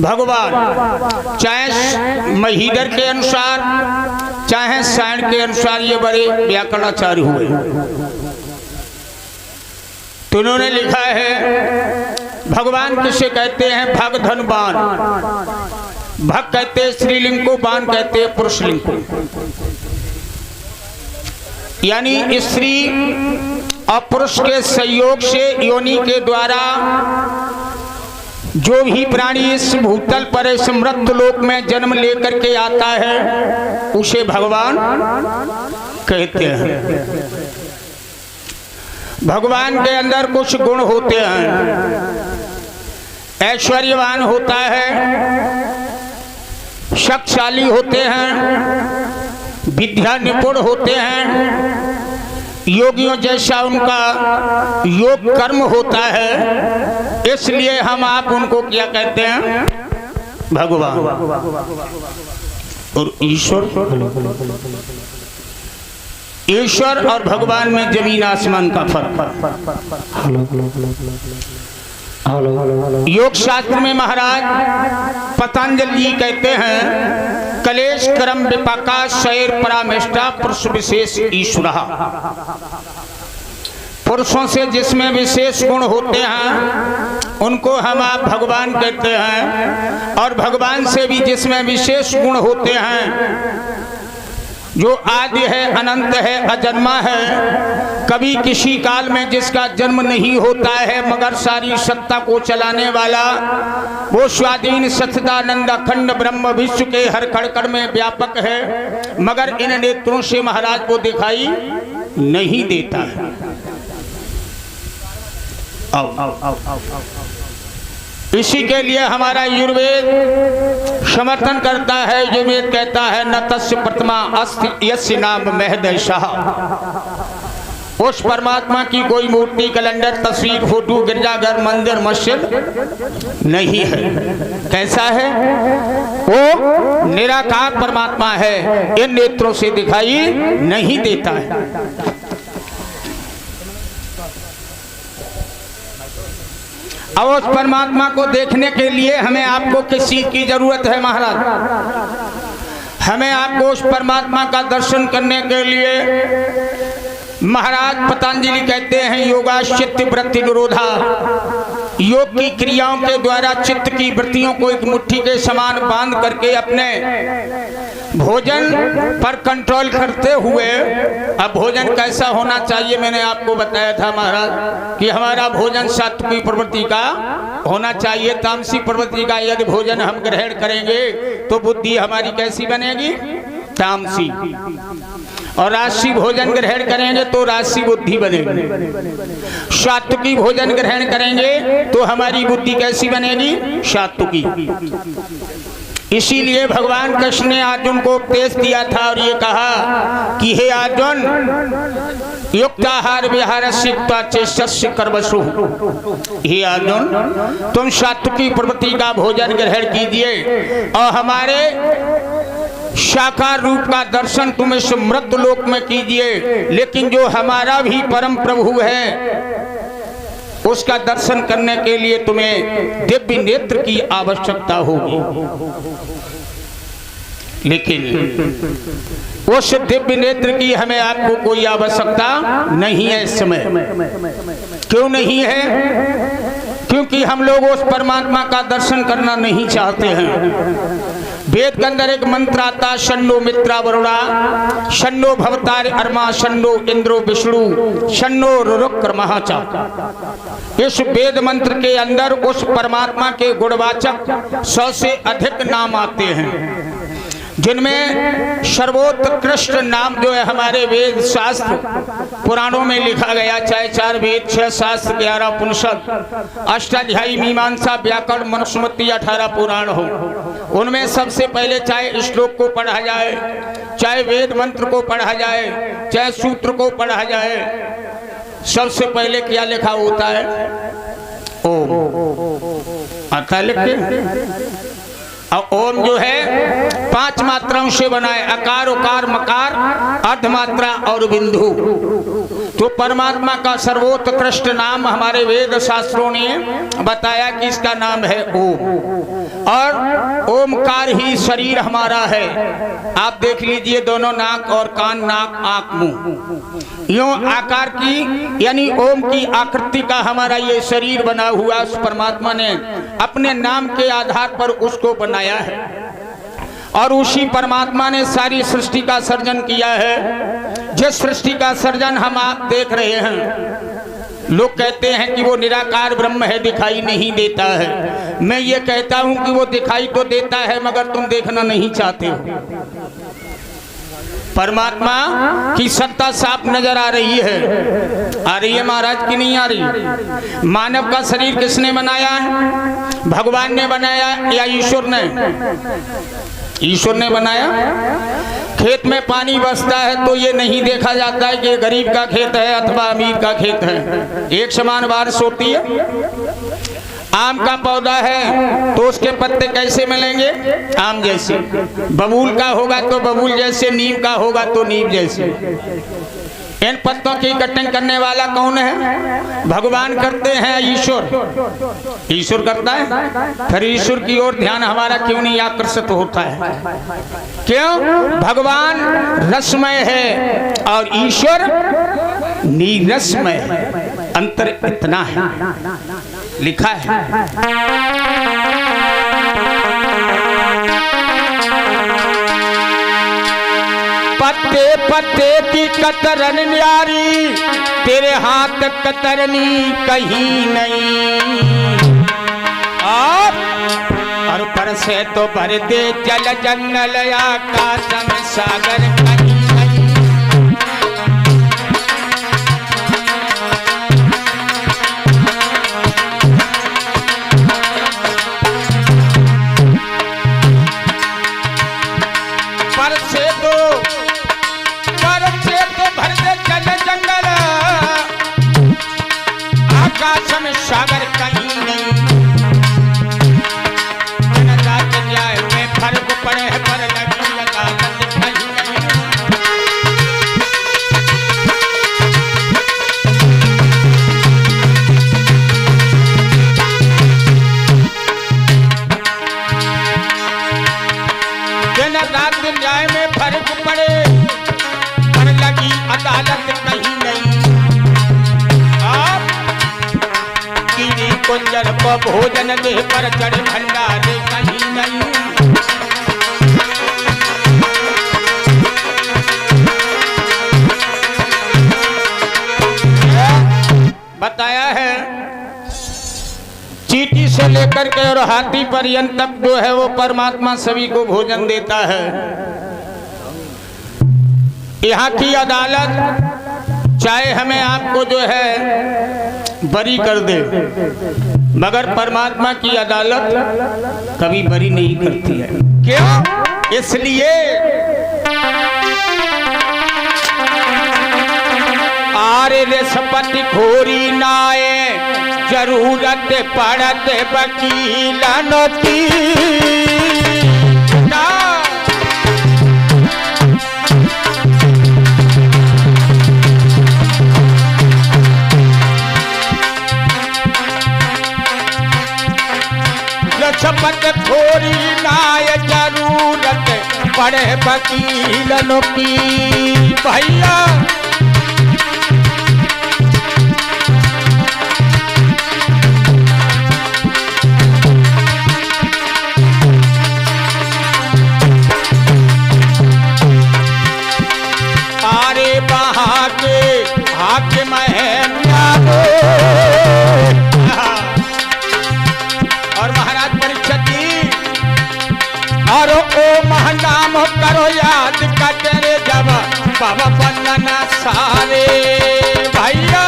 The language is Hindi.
भगवान चाहे महीधर के अनुसार चाहे सायण के अनुसार ये बड़े व्याकरणाचार्य हुए। तो उन्होंने लिखा है भगवान किसे कहते हैं? भग धनवान। भग कहते हैं स्त्रीलिंग को, बान कहते हैं पुरुषलिंग को। यानी स्त्री और पुरुष के संयोग से योनि के द्वारा जो भी प्राणी इस भूतल पर इस मृत लोक में जन्म लेकर के आता है उसे भगवान कहते हैं। भगवान के अंदर कुछ गुण होते हैं। ऐश्वर्यवान होता है, शक्तिशाली होते हैं, विद्या निपुण होते हैं, योगियों जैसा उनका योग कर्म होता है। इसलिए हम आप उनको क्या कहते हैं? भगवान। और ईश्वर और भगवान में जमीन आसमान का फर्क। योग शास्त्र में महाराज पतंजलि जी कहते हैं कलेश कर्म विपाका शैर परामेष्टा पुरुष विशेष ईश्वर। पुरुषों से जिसमें विशेष गुण होते हैं उनको हम आप भगवान कहते हैं, और भगवान से भी जिसमें विशेष गुण होते हैं, जो आदि है, अनंत है, अजन्मा है, कभी किसी काल में जिसका जन्म नहीं होता है, मगर सारी सत्ता को चलाने वाला, वो स्वाधीन सच्चिदानंद अखंड ब्रह्म विश्व के हर कण में व्यापक है, मगर इन नेत्रों से महाराज को दिखाई नहीं देता है। इसी के लिए हमारा आयुर्वेद समर्थन करता है। आयुर्वेद कहता है न तस्य प्रतिमा अस्ति यस्य नाम महदेशः। उस परमात्मा की कोई मूर्ति, कैलेंडर, तस्वीर, फोटो, गिरजाघर, मंदिर, मस्जिद नहीं है। कैसा है? वो निराकार परमात्मा है, इन नेत्रों से दिखाई नहीं देता है। अब उस परमात्मा को देखने के लिए हमें आपको किस चीज की जरूरत है महाराज? हमें आपको उस परमात्मा का दर्शन करने के लिए महाराज पतंजलि कहते हैं योगा चित्त वृत्ति निरोधा। योग की क्रियाओं के द्वारा चित्त की वृत्तियों को एक मुट्ठी के समान बांध करके अपने भोजन पर कंट्रोल करते हुए, अब भोजन कैसा होना चाहिए मैंने आपको बताया था महाराज कि हमारा भोजन सात्विक प्रवृत्ति का होना चाहिए। तामसी प्रवृत्ति का यदि भोजन हम ग्रहण करेंगे तो बुद्धि हमारी कैसी बनेगी? तामसी। और राजसी भोजन ग्रहण करेंगे तो राजसी बुद्धि बनेगी। सात्विकी भोजन ग्रहण करेंगे तो हमारी बुद्धि कैसी बनेगी? सात्विकी। इसीलिए भगवान कृष्ण ने अर्जुन को उपदेश दिया था और ये कहा कि हे अर्जुन युक्ताहार विहारस्य चेष्टस्य कर्मसु। हे अर्जुन तुम सात्विकी प्रवृत्ति का भोजन ग्रहण कीजिए और हमारे साकार रूप का दर्शन तुम इस मृत लोक में कीजिए। लेकिन जो हमारा भी परम प्रभु है उसका दर्शन करने के लिए तुम्हें दिव्य नेत्र की आवश्यकता होगी। लेकिन उस दिव्य नेत्र की हमें आपको कोई आवश्यकता नहीं है इस समय। क्यों नहीं है? क्योंकि हम लोग उस परमात्मा का दर्शन करना नहीं चाहते हैं। वेद के अंदर एक मंत्र आता शन्नो मित्रा वरुणा शन्नो भवतार अर्मा शन्नो इंद्रो विष्णु शन्नो रुक्रमहाचा। इस वेद मंत्र के अंदर उस परमात्मा के गुणवाचक 100 से अधिक नाम आते हैं, जिनमें सर्वोत्कृष्ट नाम जो है हमारे वेद शास्त्र पुराणों में लिखा गया, चाहे 4 वेद 6 शास्त्र 11 उपनिषद 8 अध्यायी मीमांसा व्याकरण मनुस्मृति 18 पुराण हो, उनमें सबसे पहले चाहे श्लोक को पढ़ा जाए, चाहे वेद मंत्र को पढ़ा जाए, चाहे सूत्र को पढ़ा जाए, सबसे पहले क्या लिखा होता है? ओम। आता लिखते और ओम जो है 5 मात्राओं से बना है, अकार उकार मकार अर्धमात्रा और बिंदु। तो परमात्मा का सर्वोत्कृष्ट नाम हमारे वेद शास्त्रों ने बताया कि इसका नाम है ओम, और ओमकार ही शरीर हमारा है। आप देख लीजिए दोनों नाक और कान, नाक आंख मुंह, यूं आकार की यानी ओम की आकृति का हमारा ये शरीर बना हुआ, उस परमात्मा ने अपने नाम के आधार पर उसको बनाया है, और उसी परमात्मा ने सारी सृष्टि का सर्जन किया है। जिस सृष्टि का सर्जन हम आप देख रहे हैं, लोग कहते हैं कि वो निराकार ब्रह्म है, दिखाई नहीं देता है। मैं ये कहता हूं कि वो दिखाई तो देता है मगर तुम देखना नहीं चाहते हो। परमात्मा की सत्ता साफ नजर आ रही है महाराज की नहीं आ रही। मानव का शरीर किसने बनाया है? भगवान ने बनाया या ईश्वर ने? ईश्वर ने बनाया। खेत में पानी बरसता है तो ये नहीं देखा जाता है कि ये गरीब का खेत है अथवा अमीर का खेत है, एक समान बारिश होती है। आम का पौधा है तो उसके पत्ते कैसे मिलेंगे? आम जैसे। बबूल का होगा तो बबूल जैसे, नीम का होगा तो नीम जैसे। इन पत्तों की कटिंग करने वाला कौन है? भगवान करते हैं, ईश्वर। ईश्वर करता है। फिर ईश्वर की ओर ध्यान हमारा क्यों नहीं आकर्षित होता है? क्यों? भगवान रसमय है और ईश्वर नीरसमय है। अंतर इतना है, लिखा है। पत्ते पत्ते की कतरन न्यारी, तेरे हाथ कतरनी कहीं नहीं। और पर से तो भर दे जल जंगल आकाश में सागर कहीं नहीं। सागर कहीं नहीं। जनजात न्याय में फर्क पड़े है पर लगी अदालत कहीं नहीं। जनजात न्याय में फर्क पड़े पर लगी अदालत कहीं नहीं। कुंजर को भोजन दे पर चढ़ भंडारे कहीं नहीं। बताया है चींटी से लेकर के और हाथी पर्यंत तक जो है वो परमात्मा सभी को भोजन देता है। यहाँ की अदालत चाहे हमें आपको जो है बरी कर दे, मगर परमात्मा की अदालत कभी बरी नहीं करती है। क्यों? इसलिए आरे रेशपति खोरी नाए, जरूरत पड़ते वकीलन की। शपथ थोड़ी नाय जरूरत पड़े वकीलन की। भैया आरे बहा के हाकिम है और महाराज और ओ महनाम करो याद का तेरे जब बाबा बनना सारे। भैया